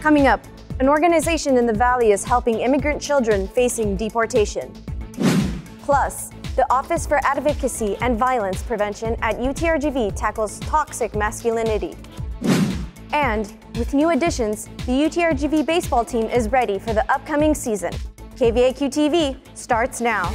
Coming up, an organization in the Valley is helping immigrant children facing deportation. Plus, the Office for Advocacy and Violence Prevention at UTRGV tackles toxic masculinity. And with new additions, the UTRGV baseball team is ready for the upcoming season. KVAQ TV starts now.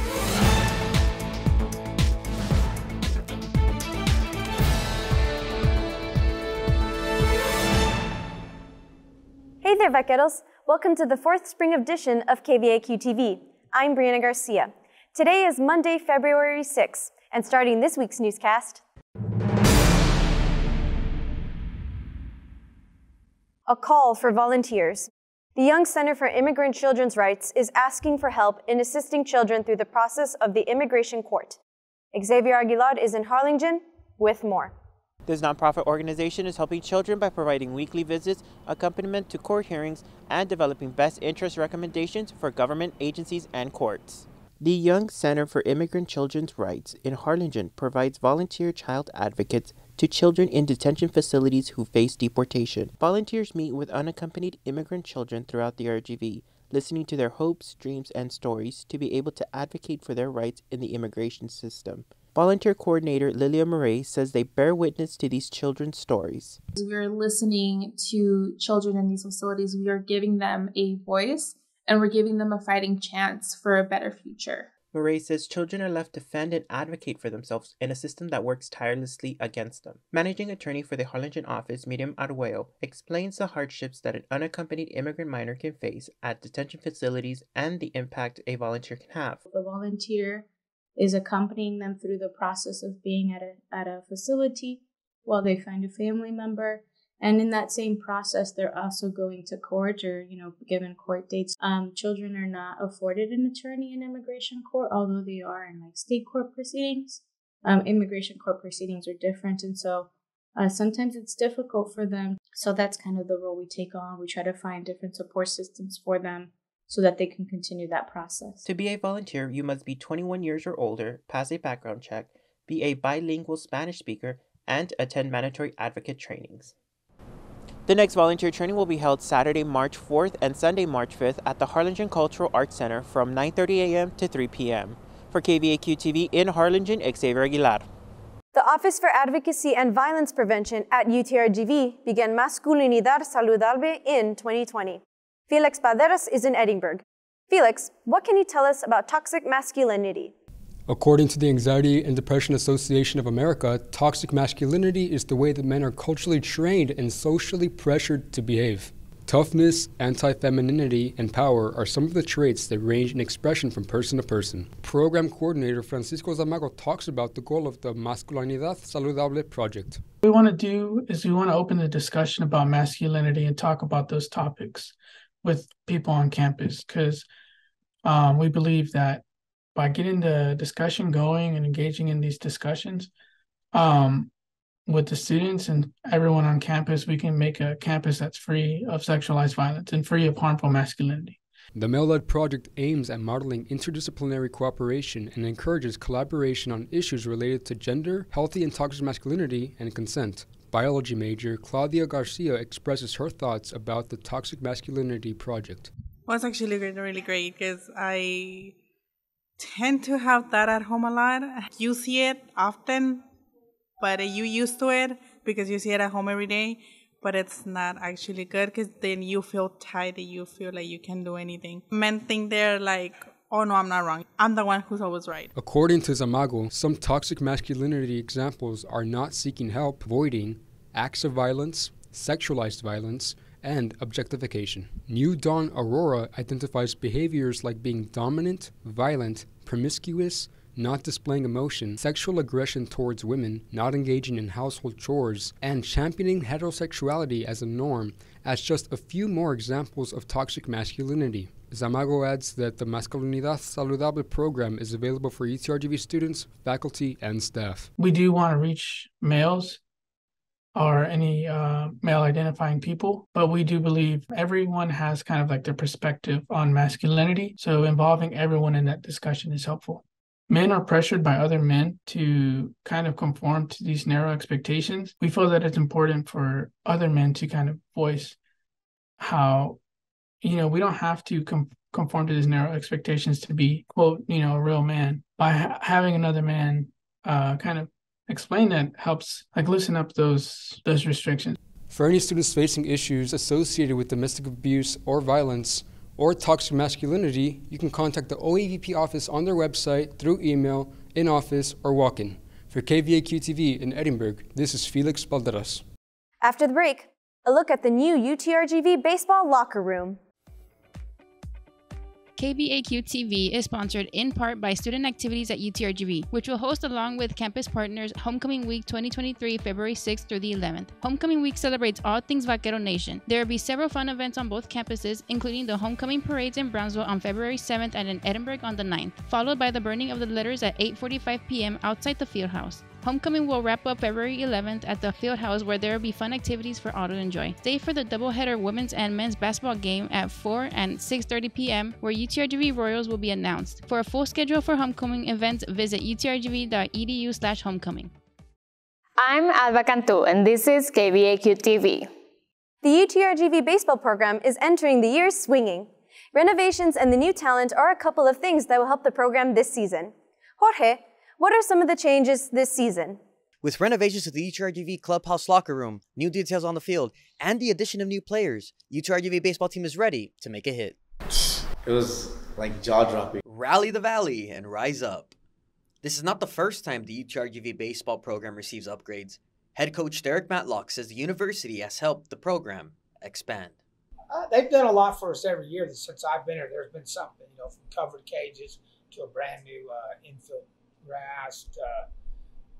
Hey there, vaqueros. Welcome to the fourth spring edition of KVAQ TV. I'm Brianna Garcia. Today is Monday, February 6th, and starting this week's newscast, a call for volunteers. The Young Center for Immigrant Children's Rights is asking for help in assisting children through the process of the immigration court. Xavier Aguilar is in Harlingen with more. This nonprofit organization is helping children by providing weekly visits, accompaniment to court hearings, and developing best interest recommendations for government agencies and courts. The Young Center for Immigrant Children's Rights in Harlingen provides volunteer child advocates to children in detention facilities who face deportation. Volunteers meet with unaccompanied immigrant children throughout the RGV, listening to their hopes, dreams, and stories to be able to advocate for their rights in the immigration system. Volunteer coordinator Lilia Murray says they bear witness to these children's stories. As we are listening to children in these facilities, we are giving them a voice and we're giving them a fighting chance for a better future. Murray says children are left to defend and advocate for themselves in a system that works tirelessly against them. Managing attorney for the Harlingen office, Miriam Arguello, explains the hardships that an unaccompanied immigrant minor can face at detention facilities and the impact a volunteer can have. The volunteer is accompanying them through the process of being at a facility while they find a family member. And in that same process, they're also going to court or, given court dates. Children are not afforded an attorney in immigration court, although they are in state court proceedings. Immigration court proceedings are different. And so sometimes it's difficult for them. So that's kind of the role we take on. We try to find different support systems for them so that they can continue that process. To be a volunteer, you must be 21 years or older, pass a background check, be a bilingual Spanish speaker, and attend mandatory advocate trainings. The next volunteer training will be held Saturday, March 4th and Sunday, March 5th at the Harlingen Cultural Arts Center from 9:30 a.m. to 3 p.m. For KVAQ TV in Harlingen, Xavier Aguilar. the Office for Advocacy and Violence Prevention at UTRGV began Masculinidad Saludable in 2020. Felix Paderas is in Edinburgh. Felix, what can you tell us about toxic masculinity? According to the Anxiety and Depression Association of America, toxic masculinity is the way that men are culturally trained and socially pressured to behave. Toughness, anti-femininity, and power are some of the traits that range in expression from person to person. Program coordinator Francisco Zamago talks about the goal of the Masculinidad Saludable project. What we want to do is we want to open the discussion about masculinity and talk about those topics with people on campus, because we believe that by getting the discussion going and engaging in these discussions with the students and everyone on campus, we can make a campus that's free of sexualized violence and free of harmful masculinity. The Male-Led Project aims at modeling interdisciplinary cooperation and encourages collaboration on issues related to gender, healthy and toxic masculinity, and consent. Biology major Claudia Garcia expresses her thoughts about the Toxic Masculinity Project. Well, it's actually really great because I tend to have that at home a lot. You see it often, but you used to it because you see it at home every day. But it's not actually good because then you feel tight and you feel like you can't do anything. Men think they're like, oh no, I'm not wrong. I'm the one who's always right. According to Zamago, some toxic masculinity examples are not seeking help, avoiding acts of violence, sexualized violence, and objectification. New Dawn Aurora identifies behaviors like being dominant, violent, promiscuous, not displaying emotion, sexual aggression towards women, not engaging in household chores, and championing heterosexuality as a norm as just a few more examples of toxic masculinity. Zamago adds that the Masculinidad Saludable program is available for UTRGV students, faculty, and staff. We do want to reach males or any male-identifying people, but we do believe everyone has kind of like their perspective on masculinity, so involving everyone in that discussion is helpful. Men are pressured by other men to kind of conform to these narrow expectations. We feel that it's important for other men to kind of voice how, we don't have to conform to these narrow expectations to be, quote, a real man. By having another man kind of explain that helps loosen up those restrictions. For any students facing issues associated with domestic abuse or violence or toxic masculinity, you can contact the OAVP office on their website, through email, in office, or walk-in. For KVAQ-TV in Edinburgh, this is Felix Balderas. After the break, a look at the new UTRGV baseball locker room. KVAQ-TV is sponsored in part by Student Activities at UTRGV, which will host along with campus partners Homecoming Week 2023, February 6th through the 11th. Homecoming Week celebrates all things Vaquero Nation. There will be several fun events on both campuses, including the Homecoming Parades in Brownsville on February 7th and in Edinburgh on the 9th, followed by the burning of the letters at 8:45 p.m. outside the Fieldhouse. Homecoming will wrap up February 11th at the Fieldhouse, where there will be fun activities for all to enjoy. Stay for the doubleheader women's and men's basketball game at 4 and 6:30 p.m., where UTRGV Royals will be announced. For a full schedule for homecoming events, visit utrgv.edu/homecoming. I'm Alba Cantu, and this is KVAQ-TV. The UTRGV baseball program is entering the year swinging. Renovations and the new talent are a couple of things that will help the program this season. Jorge, what are some of the changes this season? With renovations to the UTRGV clubhouse locker room, new details on the field, and the addition of new players, UTRGV baseball team is ready to make a hit. It was jaw-dropping. Rally the Valley and rise up. This is not the first time the UTRGV baseball program receives upgrades. Head coach Derek Matlock says the university has helped the program expand. They've done a lot for us every year since I've been here. There's been something, from covered cages to a brand new infield grass,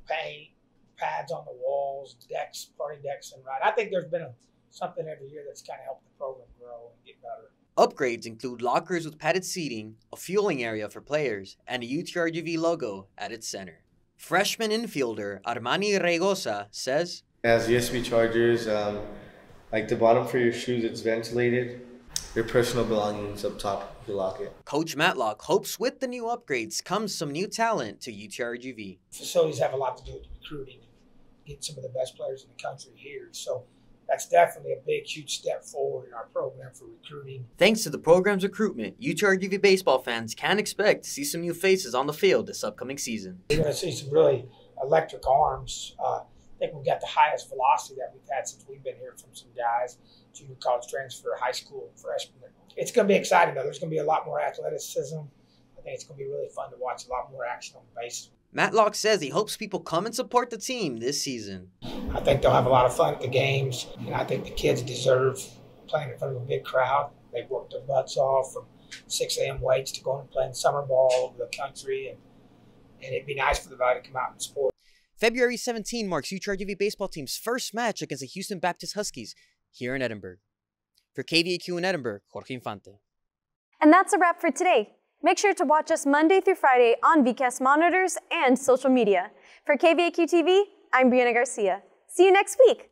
paint, pads on the walls, decks, party decks, and right. I think there's been something every year that's kind of helped the program grow and get better. Upgrades include lockers with padded seating, a fueling area for players, and a UTRGV logo at its center. Freshman infielder Armani Regosa says, As USB chargers, the bottom for your shoes, it's ventilated. Your personal belongings up top, you lock it. Coach Matlock hopes with the new upgrades comes some new talent to UTRGV. Facilities have a lot to do with recruiting, get some of the best players in the country here. So that's definitely a big, huge step forward in our program for recruiting. Thanks to the program's recruitment, UTRGV baseball fans can expect to see some new faces on the field this upcoming season. You're going to see some really electric arms. I think we've got the highest velocity that we've had since we've been here from some guys, junior college transfer, high school freshmen. It's going to be exciting, though. There's going to be a lot more athleticism. I think it's going to be really fun to watch, a lot more action on the base. Matlock says he hopes people come and support the team this season. I think they'll have a lot of fun at the games, and I think the kids deserve playing in front of a big crowd. They've worked their butts off from 6 a.m. weights to going and playing summer ball all over the country, and it'd be nice for the Valley to come out and support. February 17 marks UTRGV baseball team's first match against the Houston Baptist Huskies here in Edinburgh. For KVAQ in Edinburgh, Jorge Infante. And that's a wrap for today. Make sure to watch us Monday through Friday on VCAST monitors and social media. For KVAQ TV, I'm Brianna Garcia. See you next week.